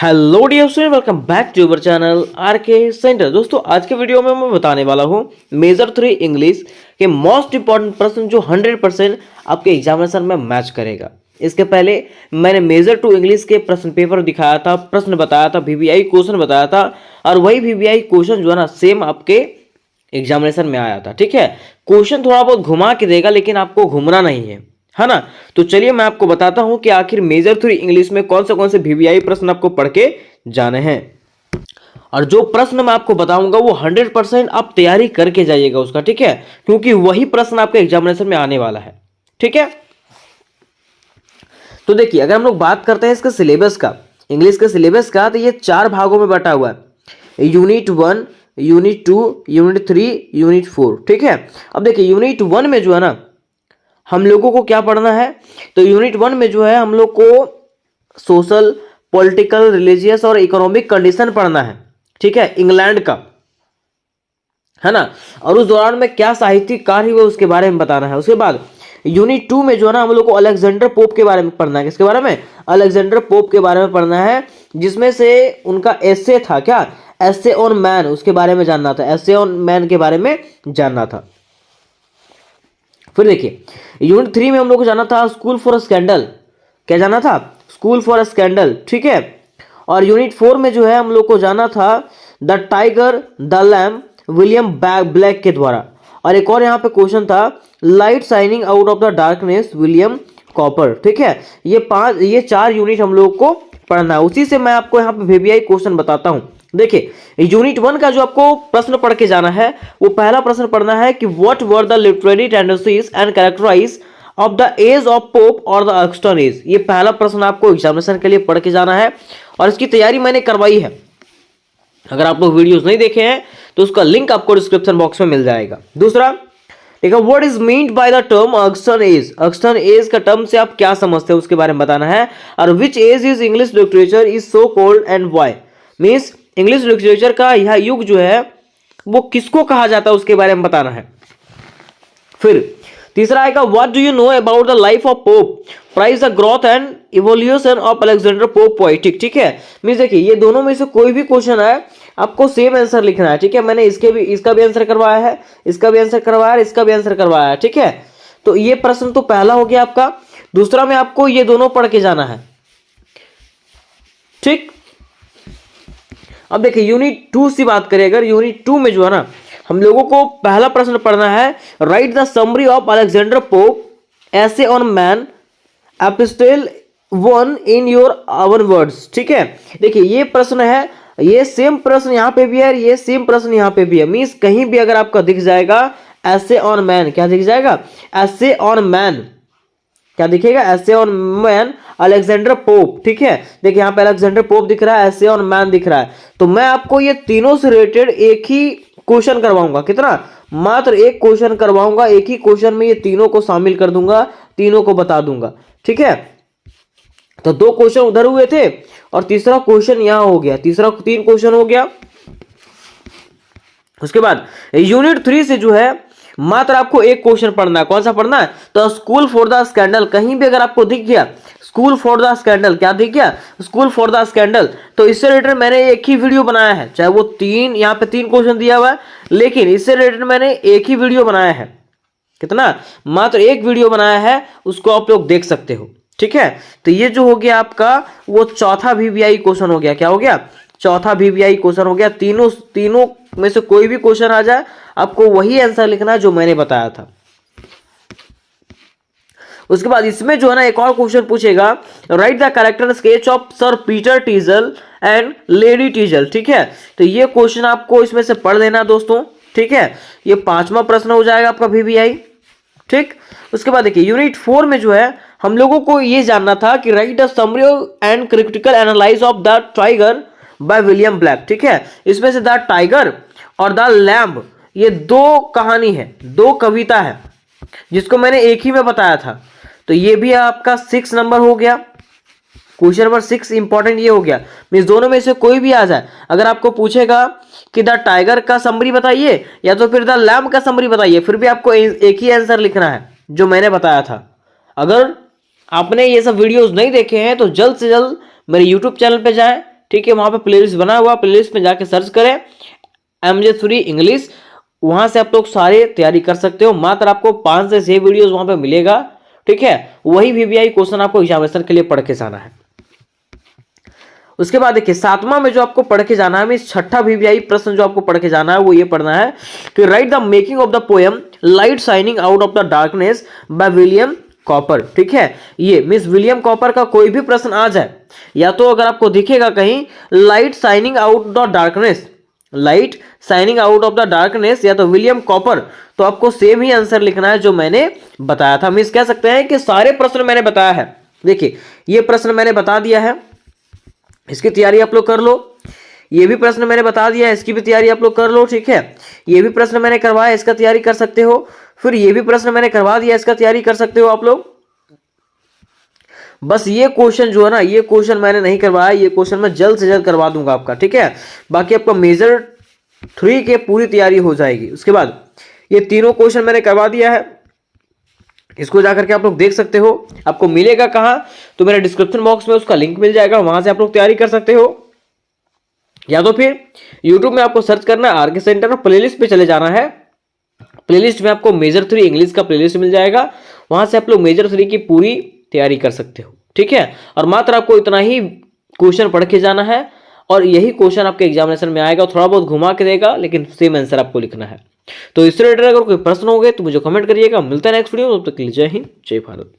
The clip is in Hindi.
Hello dear student, welcome back to our channel R K centre. दोस्तों, आज के वीडियो में मैं बताने वाला हूँ मेजर 3 इंग्लिश के मोस्ट इंपॉर्टेंट प्रश्न जो 100% आपके एग्जामिनेशन में मैच करेगा। इसके पहले मैंने मेजर 2 इंग्लिश के प्रश्न पेपर दिखाया था, प्रश्न बताया था, वीवीआई क्वेश्चन बताया था, और वही वीवीआई क्वेश्चन जो है ना सेम आपके एग्जामिनेशन में आया था। ठीक है, क्वेश्चन थोड़ा बहुत घुमा के देगा, लेकिन आपको घूमना नहीं है ना। तो चलिए मैं आपको बताता हूं कि आखिर मेजर 3 इंग्लिश में कौन से वीवीआई प्रश्न आपको पढ़ के जाने हैं। और जो प्रश्न मैं आपको बताऊंगा वो 100% आप तैयारी करके जाइएगा उसका। ठीक है, क्योंकि वही प्रश्न आपके एग्जामिनेशन में आने वाला है। ठीक है, तो देखिए, अगर हम लोग बात करते हैं इसके सिलेबस का, इंग्लिश के सिलेबस का, तो ये 4 भागों में बटा हुआ है। Unit 1, unit 2, unit 3, unit 4। ठीक है, अब देखिए यूनिट 1 में जो है ना हम लोगों को क्या पढ़ना है, तो यूनिट 1 में जो है हम लोग को सोशल, पॉलिटिकल, रिलीजियस और इकोनॉमिक कंडीशन पढ़ना है। ठीक है, इंग्लैंड का, है ना। और उस दौरान में क्या साहित्यिक कार्य हुए उसके बारे में बताना है। उसके बाद यूनिट 2 में जो है ना हम लोग को अलेक्जेंडर पोप के बारे में पढ़ना है। किसके बारे में? अलेक्जेंडर पोप के बारे में पढ़ना है, जिसमें से उनका एस्से था, क्या एस्से ऑन मैन, उसके बारे में जानना था। एस्से ऑन मैन के बारे में जानना था। फिर देखिए यूनिट 3 में हम लोग को जाना था स्कूल फॉर स्कैंडल। क्या जाना था? School for scandal. ठीक है, और यूनिट 4 में जो है हम लोग को जाना था the tiger the lamb, William black के द्वारा। और एक और यहाँ पे क्वेश्चन था light shining out of the darkness, William copper. ठीक है, ये 4 यूनिट हम लोग को पढ़ना है। उसी से मैं आपको यहाँ पे वीवीआई क्वेश्चन बताता हूँ। देखिए यूनिट 1 का जो आपको प्रश्न पढ़ के जाना है, वो पहला प्रश्न पढ़ना है कि what were the literary tendencies and characterize of the age of Pope और द ऑगस्टन एज। ये पहला प्रश्न आपको एग्जामिनेशन के लिए पढ़ के जाना है, और इसकी तैयारी मैंने करवाई है। अगर आप लोग वीडियोस नहीं देखे हैं तो उसका लिंक आपको डिस्क्रिप्शन बॉक्स में मिल जाएगा। दूसरा देखो, what is meant by the term Augustan age. Augustan age का टर्म से आप क्या समझते हैं उसके बारे में बताना है। और which age is English literature is so called and why. Means English literature का यह युग जो है वो किसको कहा जाता है उसके बारे में बताना है। फिर तीसरा आएगा what do you know about the life of Pope, prize the growth and evolution of Alexander Pope poetic. ठीक है, मीन्स देखिए ये दोनों में से कोई भी क्वेश्चन है आपको सेम आंसर लिखना है। ठीक है, मैंने इसका भी आंसर करवाया है, इसका भी आंसर करवाया है, इसका भी आंसर करवाया है। ठीक है, तो ये प्रश्न तो पहला हो गया आपका। दूसरा में आपको ये दोनों पढ़ के जाना है। ठीक, अब देखिए यूनिट 2 से बात करें, अगर यूनिट 2 में जो है ना हम लोगों को पहला प्रश्न पढ़ना है right the summary of Alexander pope essay on man epistle 1 in your oven words. ठीक है, देखिए ये प्रश्न है, ये सेम प्रश्न यहाँ पे भी है, ये सेम प्रश्न यहाँ पे भी है। मीन्स कहीं भी अगर आपका दिख जाएगा एसे ऑन मैन, क्या दिख जाएगा? एसे ऑन मैन, क्या दिखेगा? Essay on man Alexander pope. ठीक है, देखिए यहाँ पे अलेक्जेंडर पोप दिख रहा है, एसे ऑन मैन दिख रहा है। तो मैं आपको ये तीनों से रिलेटेड एक ही क्वेश्चन करवाऊंगा। कितना? मात्र एक क्वेश्चन करवाऊंगा। एक ही क्वेश्चन में ये तीनों को शामिल कर दूंगा, तीनों को बता दूंगा। ठीक है, तो 2 क्वेश्चन उधर हुए थे और तीसरा क्वेश्चन यहां हो गया। 3 क्वेश्चन हो गया। उसके बाद यूनिट 3 से जो है मात्र आपको एक क्वेश्चन पढ़ना है। कौन सा पढ़ना है? तो स्कूल फॉर द स्कैंडल। कहीं भी अगर आपको दिख गया स्कूल फॉर द स्कैंडल, क्या दिख गया? स्कूल फॉर द स्कैंडल, तो इससे रिलेटेड मैंने एक ही वीडियो बनाया है। चाहे वो 3 यहाँ पे 3 क्वेश्चन दिया हुआ है, लेकिन इससे रिलेटेड मैंने एक ही वीडियो बनाया है। कितना? मात्र एक वीडियो बनाया है, उसको आप लोग देख सकते हो। ठीक है, तो ये जो हो गया आपका वो चौथा वीवीआई क्वेश्चन हो गया। क्या हो गया? चौथा वीवीआई क्वेश्चन हो गया। तीनों में से कोई भी क्वेश्चन आ जाए आपको वही आंसर लिखना है जो मैंने बताया था। उसके बाद इसमें जो है ना एक और क्वेश्चन पूछेगा write the character sketch of sir Peter Teazle and lady Teazle. ठीक है, तो ये क्वेश्चन आपको इसमें से पढ़ लेना दोस्तों। ठीक है, ये 5वां प्रश्न हो जाएगा आपका वीवीआई। ठीक, उसके बाद देखिए यूनिट 4 में जो है हम लोगों को ये जानना था कि right the summary and critical analyse of the tiger by William black. ठीक है, इसमें से द टाइगर और द लैम्ब ये 2 कहानी है, 2 कविता है, जिसको मैंने एक ही में बताया था। तो ये भी आपका 6 नंबर हो गया। क्वेश्चन नंबर 6 इंपॉर्टेंट ये हो गया। मीन्स दोनों में से कोई भी आ जाए, अगर आपको पूछेगा कि द टाइगर का समरी बताइए या तो फिर द लैम्ब का समरी बताइए, फिर भी आपको एक ही आंसर लिखना है जो मैंने बताया था। अगर आपने ये सब वीडियोस नहीं देखे हैं तो जल्द से जल्द मेरे यूट्यूब चैनल पे जाएं। ठीक है, वहां पे प्लेलिस्ट बना हुआ, प्लेलिस्ट में जाके सर्च करें MJ3 इंग्लिश, वहां से आप लोग सारे तैयारी कर सकते हो। मात्र आपको 5 से 6 वीडियोस वहां पे मिलेगा, ठीक है। वही VBI क्वेश्चन आपको एग्जामिनेशन के लिए पढ़ के जाना है। उसके बाद देखिए 7वां में जो आपको पढ़ के जाना है, छठा VBI प्रश्न जो आपको पढ़ के जाना है वो ये पढ़ना है कि right the making of the poem light shining out of the darkness by William copper. ठीक है, ये मिस विलियम कॉपर का कोई भी प्रश्न आ जाए, या तो अगर आपको दिखेगा कहीं light shining out the darkness, light shining out of the darkness, या तो विलियम कॉपर, तो आपको सेम ही आंसर लिखना है जो मैंने बताया था। मिस कह सकते हैं कि सारे प्रश्न मैंने बताया है। देखिए ये प्रश्न मैंने बता दिया है, इसकी तैयारी आप लोग कर लो। ये भी प्रश्न मैंने बता दिया है, इसकी भी तैयारी आप लोग कर लो। ठीक है, ये भी प्रश्न मैंने करवाया, इसका तैयारी कर सकते हो। फिर ये भी प्रश्न मैंने करवा दिया, इसका तैयारी कर सकते हो आप लोग। बस ये क्वेश्चन जो है ना, ये क्वेश्चन मैंने नहीं करवाया, ये क्वेश्चन मैं जल्द से जल्द करवा दूंगा आपका। ठीक है, बाकी आपका मेजर 3 के पूरी तैयारी हो जाएगी। उसके बाद ये तीनों क्वेश्चन मैंने करवा दिया है, इसको जाकर के आप लोग देख सकते हो। आपको मिलेगा कहां, तो मेरे डिस्क्रिप्शन बॉक्स में उसका लिंक मिल जाएगा, वहां से आप लोग तैयारी कर सकते हो। या तो फिर यूट्यूब में आपको सर्च करना है आरके सेंटर और प्लेलिस्ट पे चले जाना है। प्लेलिस्ट में आपको मेजर 3 इंग्लिश का प्लेलिस्ट मिल जाएगा, वहां से आप लोग मेजर 3 की पूरी तैयारी कर सकते हो। ठीक है, और मात्र आपको इतना ही क्वेश्चन पढ़ के जाना है, और यही क्वेश्चन आपके एग्जामिनेशन में आएगा। थोड़ा बहुत घुमा के देगा, लेकिन सेम आंसर आपको लिखना है। तो इससे रिलेटेड अगर कोई प्रश्न हो गए तो मुझे कमेंट करिएगा। मिलता है नेक्स्ट वीडियो, तब तक के लिए जय हिंद, जय भारत।